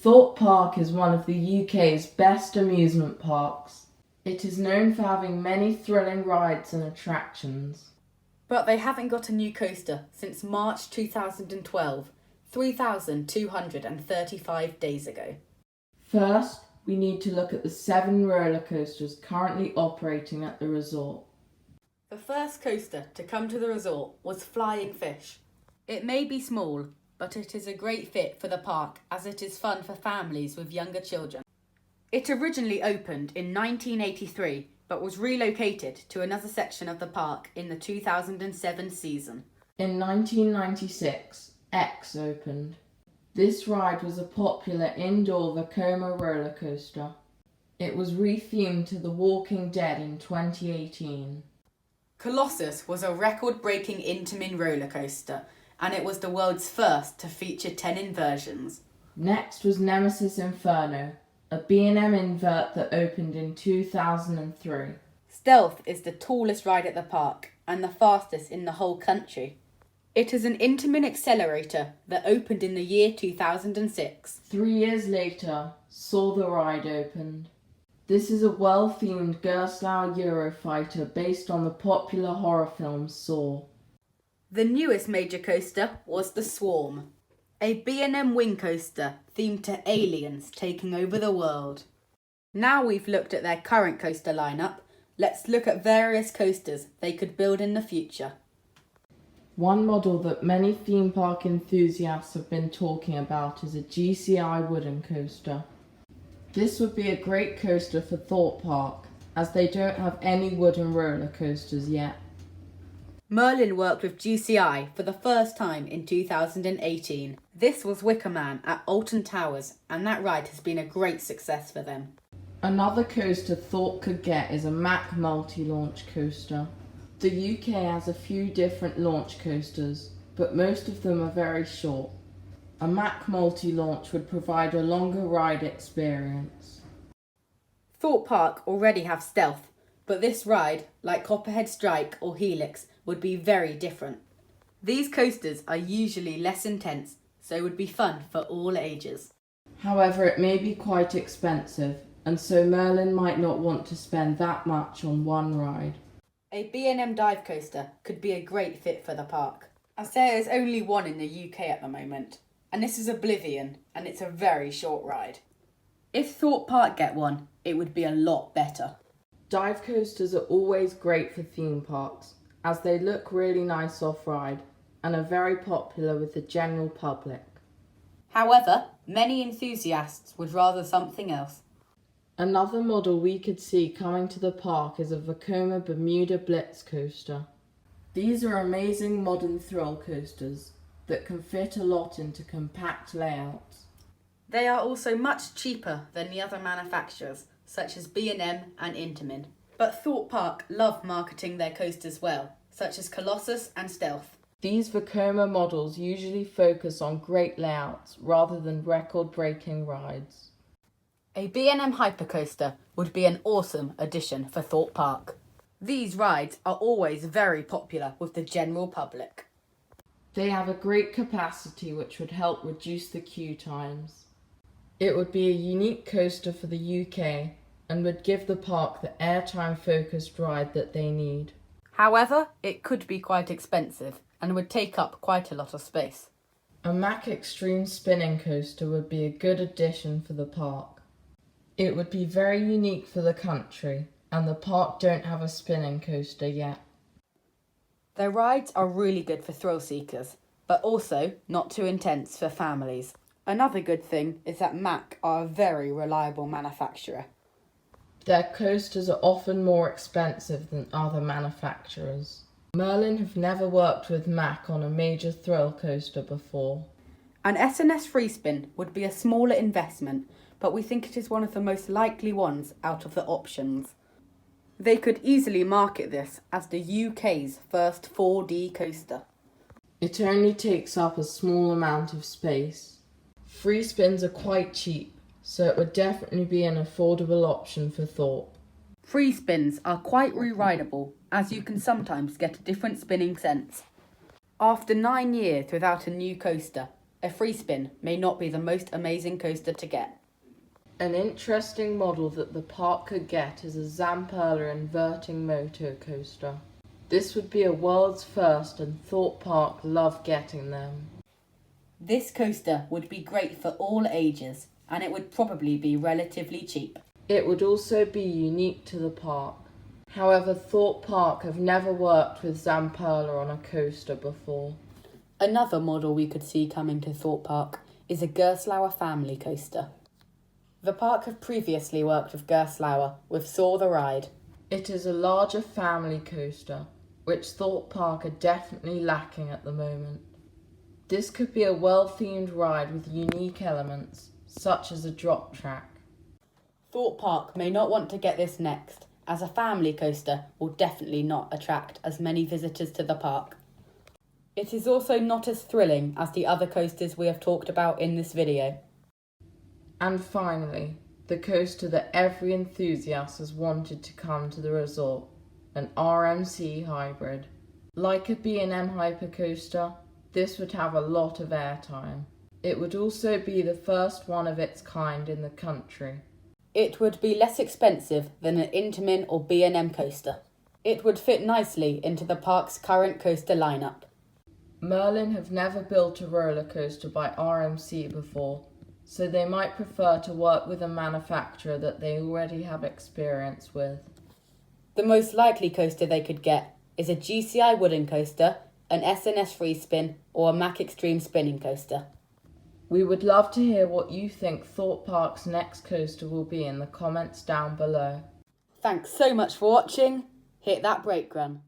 Thorpe Park is one of the UK's best amusement parks. It is known for having many thrilling rides and attractions. But they haven't got a new coaster since March 2012, 3,235 days ago. First, we need to look at the 7 roller coasters currently operating at the resort. The first coaster to come to the resort was Flying Fish. It may be small, but it is a great fit for the park as it is fun for families with younger children. It originally opened in 1983 but was relocated to another section of the park in the 2007 season. In 1996, X opened. This ride was a popular indoor Vekoma roller coaster. It was rethemed to The Walking Dead in 2018. Colossus was a record-breaking Intamin roller coaster, and it was the world's first to feature 10 inversions. Next was Nemesis Inferno, a B&M invert that opened in 2003. Stealth is the tallest ride at the park and the fastest in the whole country. It is an Intamin accelerator that opened in the year 2006. 3 years later, Saw the Ride opened. This is a well-themed Gerstlauer Eurofighter based on the popular horror film Saw. The newest major coaster was the Swarm, a B&M wing coaster themed to aliens taking over the world. Now we've looked at their current coaster lineup, let's look at various coasters they could build in the future. One model that many theme park enthusiasts have been talking about is a GCI wooden coaster. This would be a great coaster for Thorpe Park, as they don't have any wooden roller coasters yet. Merlin worked with GCI for the first time in 2018. This was Wicker Man at Alton Towers, and that ride has been a great success for them. Another coaster Thorpe could get is a Mack multi-launch coaster. The UK has a few different launch coasters, but most of them are very short. A Mack multi-launch would provide a longer ride experience. Thorpe Park already have Stealth, but this ride, like Copperhead Strike or Helix, would be very different. These coasters are usually less intense, so would be fun for all ages. However, it may be quite expensive, and so Merlin might not want to spend that much on one ride. A B&M dive coaster could be a great fit for the park, as there is only one in the UK at the moment, and this is Oblivion, and it's a very short ride. If Thorpe Park get one, it would be a lot better. Dive coasters are always great for theme parks, as they look really nice off-ride and are very popular with the general public. However, many enthusiasts would rather something else. Another model we could see coming to the park is a Vekoma Bermuda Blitz coaster. These are amazing modern thrill coasters that can fit a lot into compact layouts. They are also much cheaper than the other manufacturers, such as B&M and Intamin. But Thorpe Park love marketing their coasters well, such as Colossus and Stealth. These Vekoma models usually focus on great layouts rather than record-breaking rides. A B&M Hypercoaster would be an awesome addition for Thorpe Park. These rides are always very popular with the general public. They have a great capacity which would help reduce the queue times. It would be a unique coaster for the UK and would give the park the airtime-focused ride that they need. However, it could be quite expensive and would take up quite a lot of space. A Mack Extreme spinning coaster would be a good addition for the park. It would be very unique for the country, and the park don't have a spinning coaster yet. Their rides are really good for thrill seekers, but also not too intense for families. Another good thing is that Mack are a very reliable manufacturer. Their coasters are often more expensive than other manufacturers. Merlin have never worked with Mack on a major thrill coaster before. An S&S Freespin would be a smaller investment, but we think it is one of the most likely ones out of the options. They could easily market this as the UK's first 4D coaster. It only takes up a small amount of space. Free spins are quite cheap, so it would definitely be an affordable option for Thorpe. Free spins are quite re-rideable, as you can sometimes get a different spinning sense. After 9 years without a new coaster, a free spin may not be the most amazing coaster to get. An interesting model that the park could get is a Zamperla inverting moto coaster. This would be a world's first and Thorpe Park love getting them. This coaster would be great for all ages and it would probably be relatively cheap. It would also be unique to the park. However, Thorpe Park have never worked with Zamperla on a coaster before. Another model we could see coming to Thorpe Park is a Gerstlauer family coaster. The park have previously worked with Gerstlauer with Soar the Ride. It is a larger family coaster, which Thorpe Park are definitely lacking at the moment. This could be a well-themed ride with unique elements, such as a drop track. Thorpe Park may not want to get this next, as a family coaster will definitely not attract as many visitors to the park. It is also not as thrilling as the other coasters we have talked about in this video. And finally, the coaster that every enthusiast has wanted to come to the resort, an RMC hybrid. Like a B&M hypercoaster, this would have a lot of airtime. It would also be the first one of its kind in the country. It would be less expensive than an Intamin or B&M coaster. It would fit nicely into the park's current coaster lineup. Merlin have never built a roller coaster by RMC before, so they might prefer to work with a manufacturer that they already have experience with. The most likely coaster they could get is a GCI wooden coaster, an SNS free spin, or a Mack Extreme spinning coaster. We would love to hear what you think Thorpe Park's next coaster will be in the comments down below. Thanks so much for watching. Hit that brake run.